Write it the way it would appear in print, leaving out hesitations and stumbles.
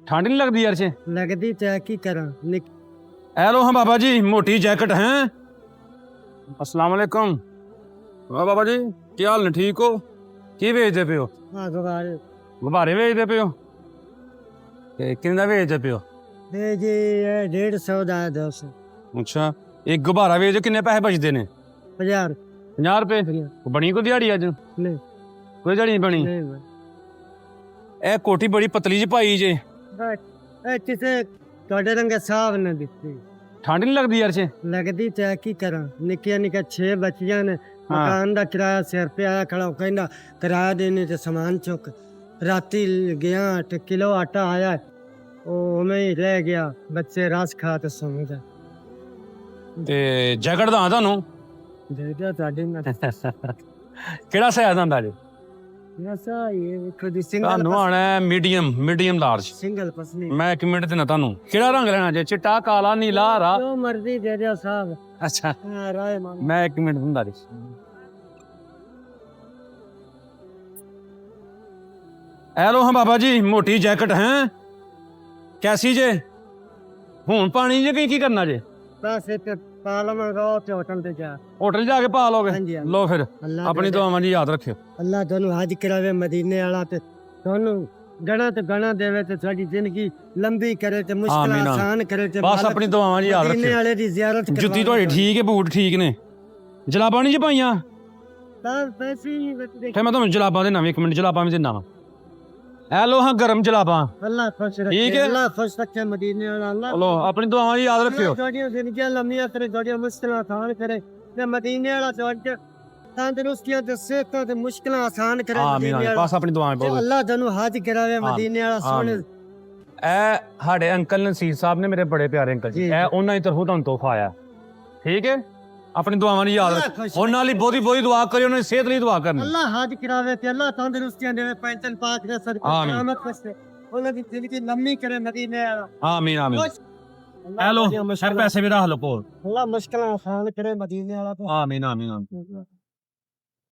ठंड नहीं लगती यार से? लगदी तो की करा ए लो हाँ बाबा जी मोटी जैकेट है। अस्सलाम वालेकुम। वाह बाबा जी की हाल ने, ठीक हो? की बेचते पे हो? हाँ गुब्बारे गुब्बारे बेचते पे हो? किन्ने बेचते पे हो? जी 150 ਦਾ 200 अच्छा एक गुब्बारा बेच किन्ने पैसे बचते ने? 50 50 रुपए। बनी कोई दिहाड़ी अज? नहीं कोई दिहाड़ी नहीं बनी। नहीं ए कोठी बड़ी पतली जी पाई जे, किसे ਤੁਹਾਡੇ ਰੰਗੇ ਸਾਹਬ ਨਾ ਦਿੱਤੀ ठंड नहीं लगती यार से? ਲੱਗਦੀ ਤੇ ਕੀ ਕਰਾਂ ਨਿੱਕੀਆਂ ਨਿੱਕੀਆਂ 6 ਬੱਚੀਆਂ ਨੇ ਮਕਾਨ ਦਾ ਕਿਰਾਇਆ ਸਿਰ ਤੇ ਆਇਆ ਖੜਾ ਉਹ ਕਹਿੰਦਾ ਕਿਰਾਇਆ ਦੇਣੇ ਤੇ ਸਮਾਨ ਚੁੱਕ ਰਾਤੀ ਗਿਆ ਤੇ ਕਿਲੋ ਆਟਾ ਆਇਆ ਉਹ ਉਵੇਂ ਹੀ ਰਹਿ ਗਿਆ ਬੱਚੇ ਰਸ ਖਾ ਤੇ ਸੌਂ ਗਏ ਤੇ ਜੈਕਟ ਦਾ ਤੁਹਾਨੂੰ ਜਿਹੜਾ ਤੁਹਾਡੇ ਨਾਲ ਕਿਹੜਾ ਸਾਈਜ਼ ਦਾ ਹੁੰਦਾ ਜੀ? ਐਸਾ ਇਹ ਵੇਖੋ ਦੀ ਸਿੰਗਲ ਤੁਹਾਨੂੰ ਆਣਾ ਮੀਡੀਅਮ ਲਾਰਜ। ਸਿੰਗਲ ਪਸਨੀ ਮੈਂ ਇੱਕ ਮਿੰਟ ਦੇਣਾ ਤੁਹਾਨੂੰ। ਕਿਹੜਾ ਰੰਗ ਲੈਣਾ ਜੇ? ਚਿੱਟਾ, ਕਾਲਾ, ਨੀਲਾ, ਹਰਾ? ਜੋ ਮਰਜ਼ੀ ਦੇ ਦਿਓ ਸਾਹਿਬ। ਅੱਛਾ ਹਾਂ ਰਾਏ ਮਾਂ ਮੈਂ ਇੱਕ ਮਿੰਟ ਦਿੰਦਾ ਜੀ। ए लो हाँ बाबा जी मोटी जैकेट है, कैसी जे? ਹੁਣ ਪਾਣੀ ਜੇ ਕੀ ਕਰਨਾ ਜੇ? ਬਸ ਇੱਥੇ ਪਾਲਮਾ ਰੋ ਤੇ ਹੋਟਲ ਤੇ ਜਾ ਹੋਟਲ ਜਾ ਕੇ ਪਾ ਲੋਗੇ? ਹਾਂਜੀ, ਹਾਂਜੀ। ਲੋ ਫਿਰ ਅੱਲਾ ਆਪਣੀ ਦੁਆਵਾਂ ਜੀ ਯਾਦ ਰੱਖਿਓ। ਅੱਲਾ ਤੁਹਾਨੂੰ ਹਜ ਕਰਾਵੇ ਮਦੀਨੇ ਵਾਲਾ ਤੇ ਤੁਹਾਨੂੰ ਗਣਾ ਤੇ ਗਣਾ ਦੇਵੇ ਤੇ ਤੁਹਾਡੀ ਜ਼ਿੰਦਗੀ ਲੰਬੀ ਕਰੇ ਤੇ ਮੁਸ਼ਕਲਾਂ ਆਮੀਨ। ਆਸਾਨ ਕਰੇ ਤੇ ਬਸ ਆਪਣੀ ਦੁਆਵਾਂ ਜੀ ਯਾਦ ਮਦੀਨੇ ਰੱਖਿਓ। ਵਾਲੇ ਦੀ ਜ਼ਿਆਰਤ ਜੁੱਤੀ ਤੁਹਾਡੀ ਠੀਕ ਹੈ, ਬੂਟ ਠੀਕ ਨੇ, ਜਲਾਬਾਂ ਨਹੀਂ ਜੇ ਪਾਈਆਂ? ਤਾਂ ਪੈਸੇ ਹੀ ਬਚਦੇ ਫਿਰ ਮੈਂ ਤੁਹਾਨੂੰ ਜਲਾਬਾਂ ਦੇਣਾ, ਇੱਕ ਮਿੰਟ ਜਲਾਬਾਂ ਵੀ ਦੇਣਾ ਵਾ। ਇਹ ਲੋ ਹਾਂ ਗਰਮ ਜਲਾਬਾਂ। ਅੱਲਾ ਖੁਸ਼ ਠੀਕ ਰੱਖੇ ਹੈ। ਅੱਲਾ ਖੁਸ਼ ਰੱਖੇ ਮਦੀਨੇ ਵਾਲਾ ਅੱਲਾ ਲੋ ਆਪਣੀ ਦੁਆਵਾਂ ਜੀ ਯਾਦ ਰੱਖਿਓ। ਤੁਹਾਡੀਆਂ ਜ਼ਿੰਦਗੀਆਂ ਲੰਮੀਆਂ ਕਰੇ ਤੁਹਾਡੀਆਂ ਮੁਸ਼ਕਲਾਂ ਆਸਾਨ ਕਰੇ ਤੇ ਮਦੀਨੇ ਵਾਲਾ ਤੁਹਾਡੇ ਤੰਦਰੁਸਤੀਆਂ ਤੇ ਸਿਹਤਾਂ ਤੇ ਮੁਸ਼ਕਲਾਂ ਆਸਾਨ ਕਰੇ ਆਮੀਨ ਮਦੀਨੇ ਆਮੀਨ। ਵਾਲਾ ਬਸ ਆਪਣੀ ਦੁਆਵਾਂ ਤੇ ਬਹੁਤ। ਅੱਲਾ ਤੁਹਾਨੂੰ ਹਜ ਕਰਾਵੇ ਮਦੀਨੇ ਵਾਲਾ ਸੋਹਣੇ ਇਹ ਸਾਡੇ ਅੰਕਲ ਨਸੀਰ ਸਾਹਿਬ ਨੇ, ਮੇਰੇ ਬੜੇ ਪਿਆਰੇ ਅੰਕਲ ਜੀ, ਜੀ। ਇਹ ਉਹਨਾਂ ਦੀ ਤਰਫੋਂ ਤੁਹਾਨੂੰ ਤੋਹਫਾ ਆਇਆ। ਠੀਕ ਹੈ, ਆਪਣੀ ਦੁਆਵਾਂ ਨੂੰ ਯਾਦ ਅੱਲਾ ਰੱਖੋ। ਖੁਸ਼ ਉਹਨਾਂ ਲਈ ਬਹੁਤੀ ਦੁਆ ਕਰਿਓ, ਉਹਨਾਂ ਦੀ ਸਿਹਤ ਲਈ ਦੁਆ ਕਰਨੀ। ਅੱਲਾ ਹਜ ਕਰਾਵੇ ਤੇ ਅੱਲਾ ਤੰਦਰੁਸਤੀਆਂ ਦੇਵੇ ਪੈਂਤਨ ਪਾਕ ਦੇ ਸਦਕੇ ਆਮੀਨ। ਕਰਾਮਤ ਵਾਸਤੇ ਉਹਨਾਂ ਦੀ ਜ਼ਿੰਦਗੀ ਲੰਮੀ ਕਰੇ ਮਦੀਨੇ ਵਾਲਾ ਆਮੀਨ ਆਮੀਨ। ਅੱਲਾ ਇਹ ਲੋ ਤੁਹਾਡੀਆਂ ਇਹ ਮੁਸ਼ਕਲਾਂ- ਪੈਸੇ ਵੀ ਰੱਖ ਲਓ ਕੋਲ। ਅੱਲਾ ਮੁਸ਼ਕਲਾਂ ਆਸਾਨ ਕਰੇ ਮਦੀਨੇ ਵਾਲਾ ਆਮੀਨ ਆਮੀਨ ਆਮੀਨ।